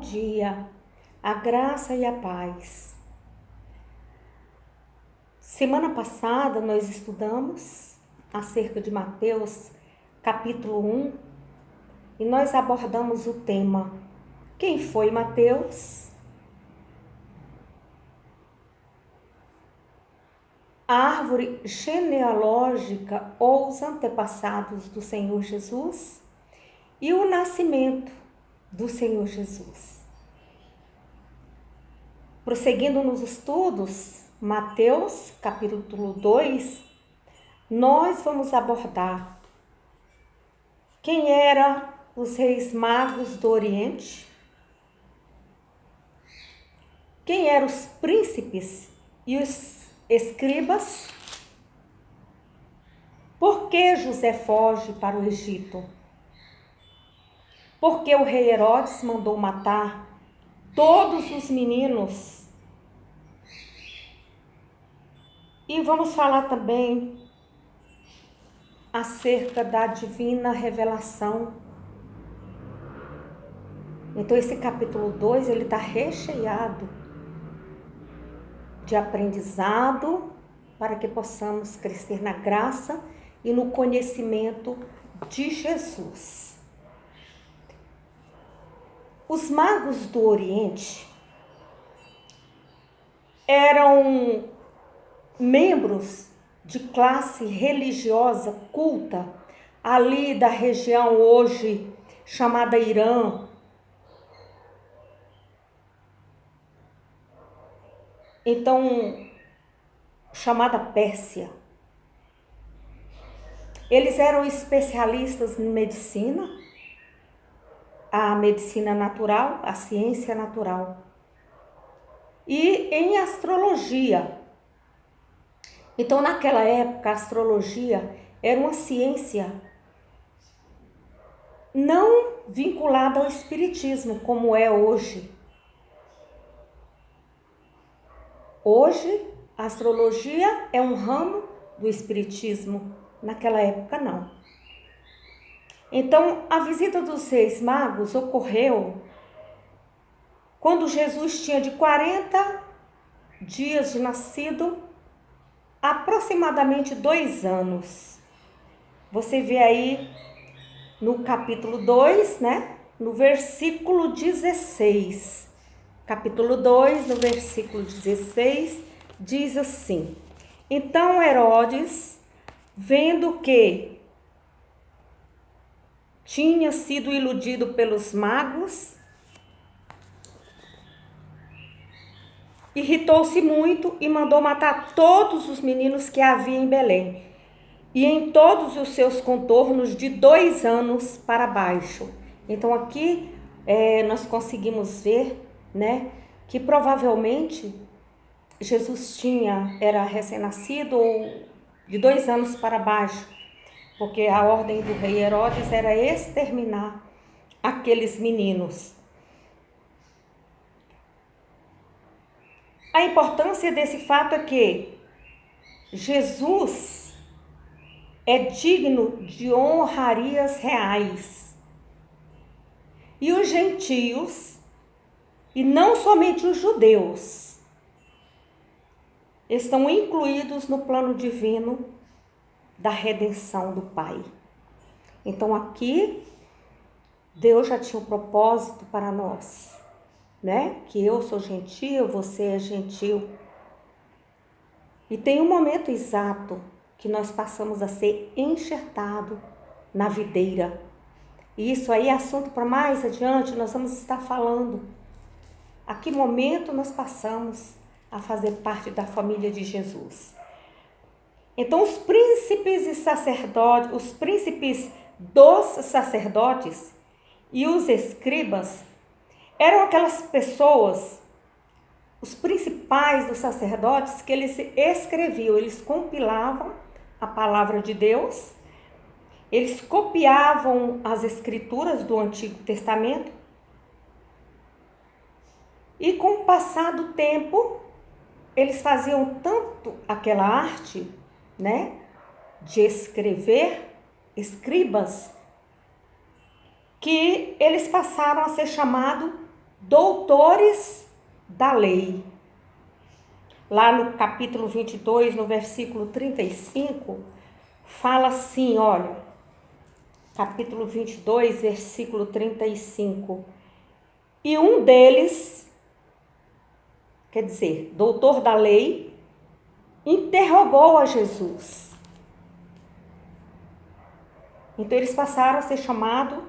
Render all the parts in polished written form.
dia, a graça e a paz. Semana passada nós estudamos acerca de Mateus, capítulo 1, e nós abordamos o tema: quem foi Mateus? A árvore genealógica ou os antepassados do Senhor Jesus e o nascimento do Senhor Jesus. Prosseguindo nos estudos, Mateus, capítulo 2, nós vamos abordar quem eram os reis magos do Oriente, quem eram os príncipes e os escribas, por que José foge para o Egito, por que o rei Herodes mandou matar todos os meninos. E vamos falar também acerca da divina revelação. Então esse capítulo 2, ele está recheado de aprendizado para que possamos crescer na graça e no conhecimento de Jesus. Os magos do Oriente eram membros de classe religiosa culta ali da região hoje chamada Irã. Então, chamada Pérsia. Eles eram especialistas em medicina, a medicina natural, a ciência natural, e em astrologia. Então, naquela época, a astrologia era uma ciência não vinculada ao espiritismo, como é hoje. Hoje, a astrologia é um ramo do espiritismo. Naquela época, não. Então, a visita dos reis magos ocorreu quando Jesus tinha de 40 dias de nascido, aproximadamente 2 anos. Você vê aí no capítulo 2, né? No versículo 16. Capítulo 2, no versículo 16, diz assim: então Herodes, vendo que tinha sido iludido pelos magos, irritou-se muito e mandou matar todos os meninos que havia em Belém e em todos os seus contornos de 2 anos para baixo. Então aqui nós conseguimos ver, né, que provavelmente Jesus era recém-nascido ou de 2 anos para baixo, porque a ordem do rei Herodes era exterminar aqueles meninos. A importância desse fato é que Jesus é digno de honrarias reais. E os gentios, e não somente os judeus, estão incluídos no plano divino da redenção do Pai. Então aqui, Deus já tinha um propósito para nós, né? Que eu sou gentil, você é gentil. E tem um momento exato que nós passamos a ser enxertado na videira. E isso aí é assunto para mais adiante, nós vamos estar falando. A que momento nós passamos a fazer parte da família de Jesus. Então os príncipes e sacerdotes, os príncipes dos sacerdotes e os escribas eram aquelas pessoas, os principais dos sacerdotes, que eles escreviam, eles compilavam a palavra de Deus, eles copiavam as escrituras do Antigo Testamento e com o passar do tempo, eles faziam tanto aquela arte, né, de escrever, escribas, que eles passaram a ser chamados doutores da lei. Lá no capítulo 22, no versículo 35, fala assim, olha, capítulo 22, versículo 35. E um deles, quer dizer, doutor da lei, interrogou a Jesus. Então eles passaram a ser chamados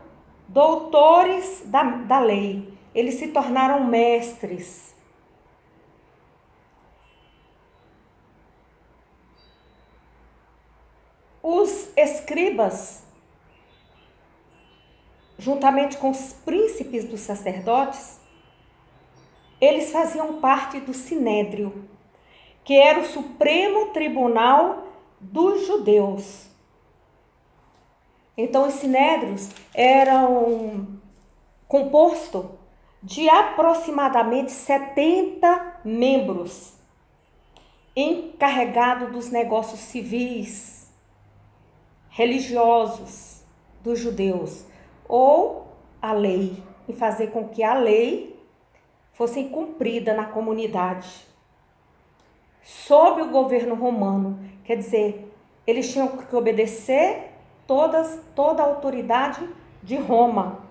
doutores da lei. Eles se tornaram mestres. Os escribas, juntamente com os príncipes dos sacerdotes, eles faziam parte do Sinédrio, que era o supremo tribunal dos judeus. Então, os sinédrios eram compostos de aproximadamente 70 membros, encarregados dos negócios civis, religiosos dos judeus, ou a lei, em fazer com que a lei fosse cumprida na comunidade. Sob o governo romano, quer dizer, eles tinham que obedecer toda a autoridade de Roma.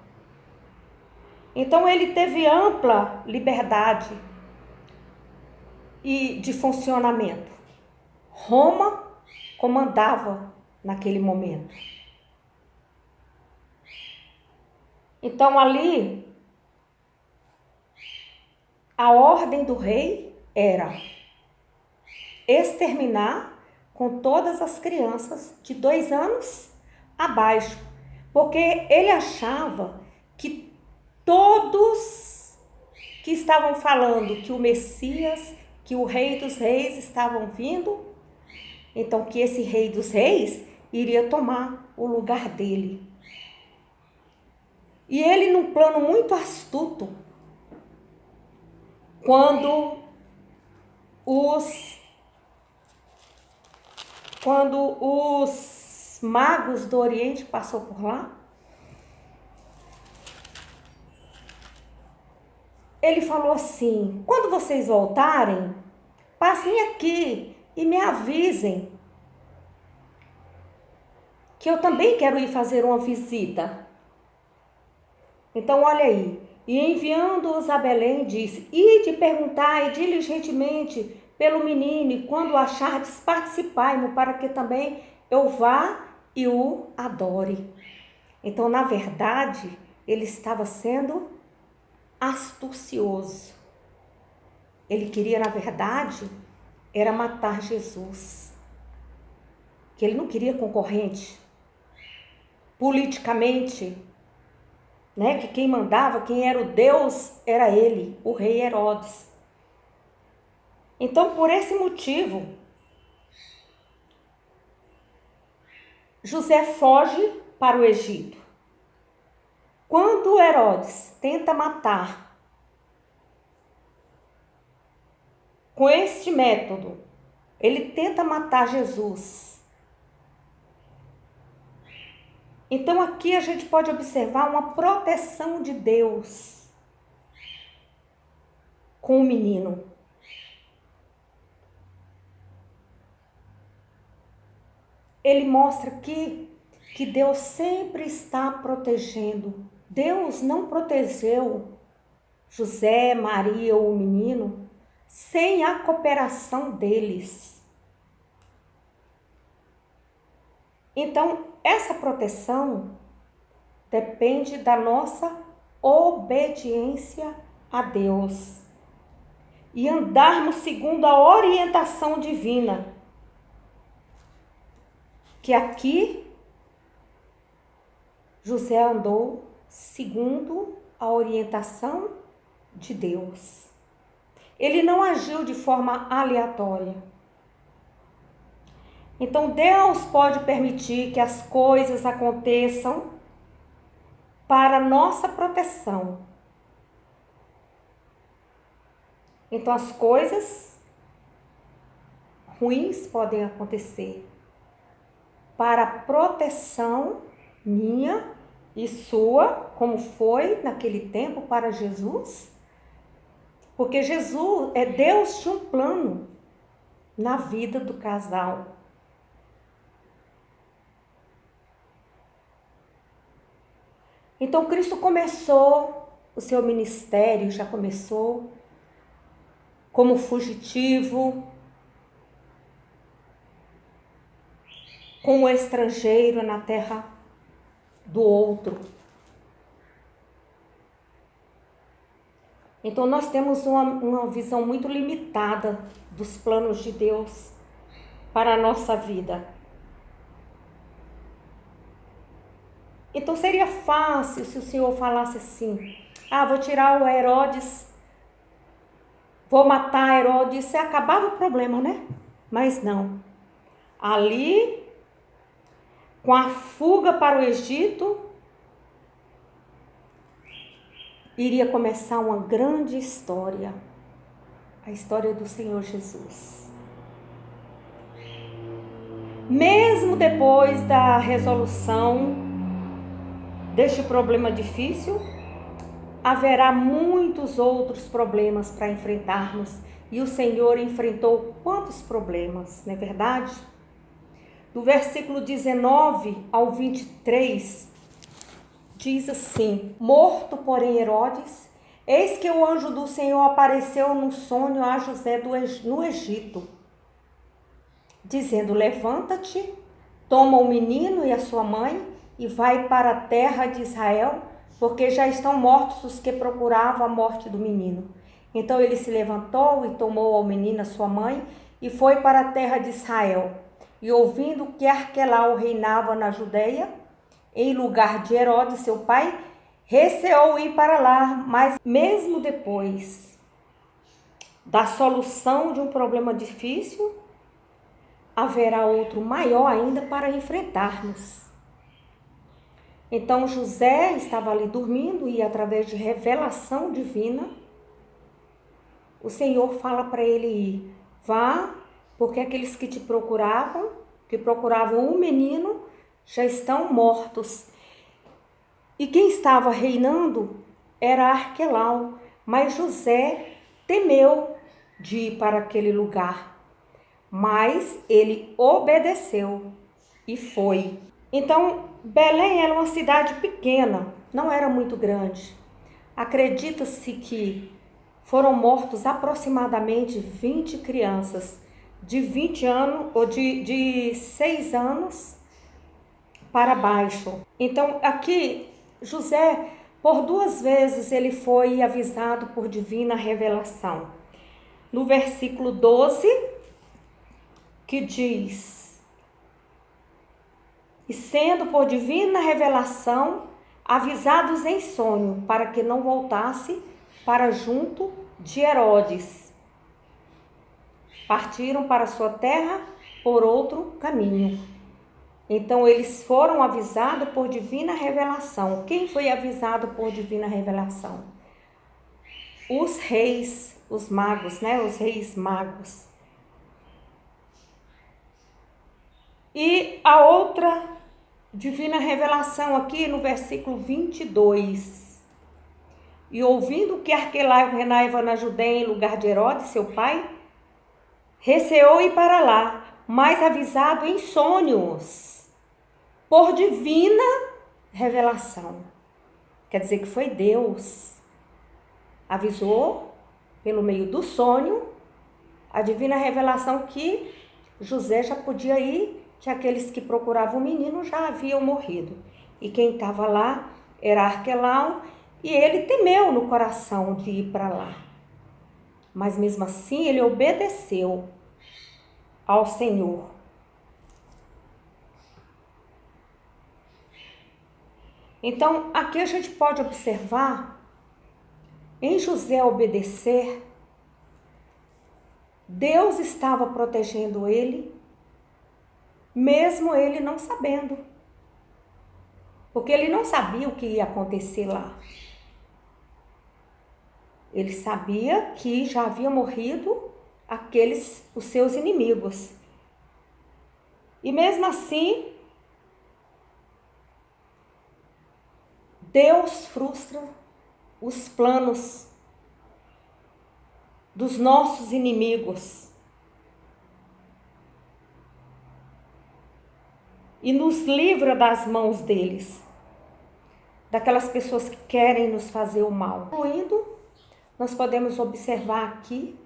Então ele teve ampla liberdade e de funcionamento. Roma comandava naquele momento. Então ali a ordem do rei era exterminar com todas as crianças de 2 anos abaixo, porque ele achava que todos que estavam falando que o Messias, que o Rei dos Reis estavam vindo, então que esse Rei dos Reis iria tomar o lugar dele. E ele, num plano muito astuto, quando os magos do Oriente passou por lá, ele falou assim: quando vocês voltarem, passem aqui e me avisem que eu também quero ir fazer uma visita. Então, olha aí, e enviando-os a Belém, disse: ide perguntai diligentemente pelo menino, e quando o achardes, participai-mo, para que também eu vá e o adore. Então, na verdade, ele estava sendo astucioso. Ele queria, na verdade, era matar Jesus. Que ele não queria concorrente. Politicamente, né? Que quem mandava, quem era o Deus, era ele, o rei Herodes. Então, por esse motivo, José foge para o Egito. Quando Herodes tenta matar com este método, ele tenta matar Jesus. Então aqui a gente pode observar uma proteção de Deus com o menino. Ele mostra aqui que Deus sempre está protegendo. Deus não protegeu José, Maria ou o menino sem a cooperação deles. Então, essa proteção depende da nossa obediência a Deus e andarmos segundo a orientação divina. Que aqui José andou segundo a orientação de Deus. Ele não agiu de forma aleatória. Então Deus pode permitir que as coisas aconteçam para nossa proteção. Então as coisas ruins podem acontecer para a proteção minha e sua, como foi naquele tempo para Jesus, Porque Deus tinha um plano na vida do casal. Então Cristo começou o seu ministério, já começou como fugitivo, com o estrangeiro na terra do outro. Então nós temos uma visão muito limitada dos planos de Deus para a nossa vida. Então seria fácil se o Senhor falasse assim: vou tirar o Herodes, vou matar Herodes, e acabava o problema, né? Mas não. Ali, com a fuga para o Egito, iria começar uma grande história, a história do Senhor Jesus. Mesmo depois da resolução deste problema difícil, haverá muitos outros problemas para enfrentarmos. E o Senhor enfrentou quantos problemas, não é verdade? Do versículo 19 ao 23, diz assim: morto, porém, Herodes, eis que o anjo do Senhor apareceu num sonho a José no Egito, dizendo: levanta-te, toma o menino e a sua mãe e vai para a terra de Israel, porque já estão mortos os que procuravam a morte do menino. Então ele se levantou e tomou ao menino a sua mãe e foi para a terra de Israel. E ouvindo que Arquelau reinava na Judeia, em lugar de Herodes, seu pai, receou ir para lá, mas mesmo depois da solução de um problema difícil, haverá outro maior ainda para enfrentarmos. Então José estava ali dormindo e através de revelação divina, o Senhor fala para ele ir: vá, porque aqueles que procuravam o menino, já estão mortos. E quem estava reinando era Arquelau, mas José temeu de ir para aquele lugar. Mas ele obedeceu e foi. Então, Belém era uma cidade pequena, não era muito grande. Acredita-se que foram mortos aproximadamente 20 crianças de 20 anos ou de 6 anos para baixo. Então, aqui, José, por 2 vezes, ele foi avisado por divina revelação. No versículo 12, que diz: e sendo por divina revelação avisados em sonho, para que não voltasse para junto de Herodes, partiram para sua terra por outro caminho. Então eles foram avisados por divina revelação. Quem foi avisado por divina revelação? Os reis, os magos, né? Os reis magos. E a outra divina revelação aqui no versículo 22. E ouvindo que Arquelau reinava na Judeia em lugar de Herodes, seu pai, receou ir para lá, mas avisado em sonhos, por divina revelação. Quer dizer que foi Deus. Avisou pelo meio do sonho, a divina revelação que José já podia ir, que aqueles que procuravam o menino já haviam morrido. E quem estava lá era Arquelau, e ele temeu no coração de ir para lá. Mas mesmo assim ele obedeceu ao Senhor. Então aqui a gente pode observar, em José obedecer, Deus estava protegendo ele, mesmo ele não sabendo. Porque ele não sabia o que ia acontecer lá. Ele sabia que já havia morrido os seus inimigos. E mesmo assim, Deus frustra os planos dos nossos inimigos e nos livra das mãos deles, daquelas pessoas que querem nos fazer o mal. Incluindo, nós podemos observar aqui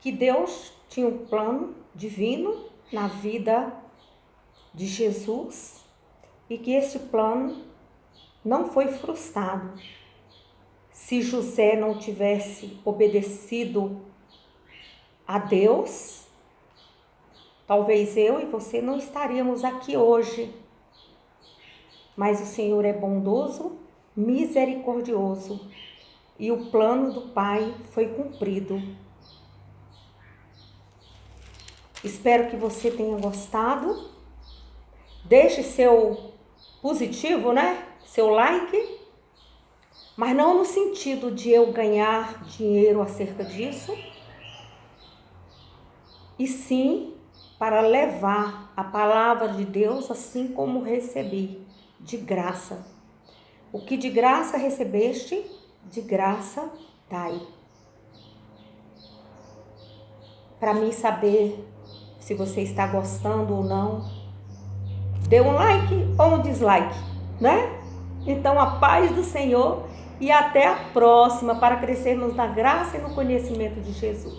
que Deus tinha um plano divino na vida de Jesus e que esse plano não foi frustrado. Se José não tivesse obedecido a Deus, talvez eu e você não estaríamos aqui hoje. Mas o Senhor é bondoso, misericordioso e o plano do Pai foi cumprido. Espero que você tenha gostado. Deixe seu positivo, seu like, mas não no sentido de eu ganhar dinheiro acerca disso, e sim para levar a palavra de Deus assim como recebi, de graça. O que de graça recebeste, de graça dai. Para mim saber se você está gostando ou não, dê um like ou um dislike, Então a paz do Senhor e até a próxima para crescermos na graça e no conhecimento de Jesus.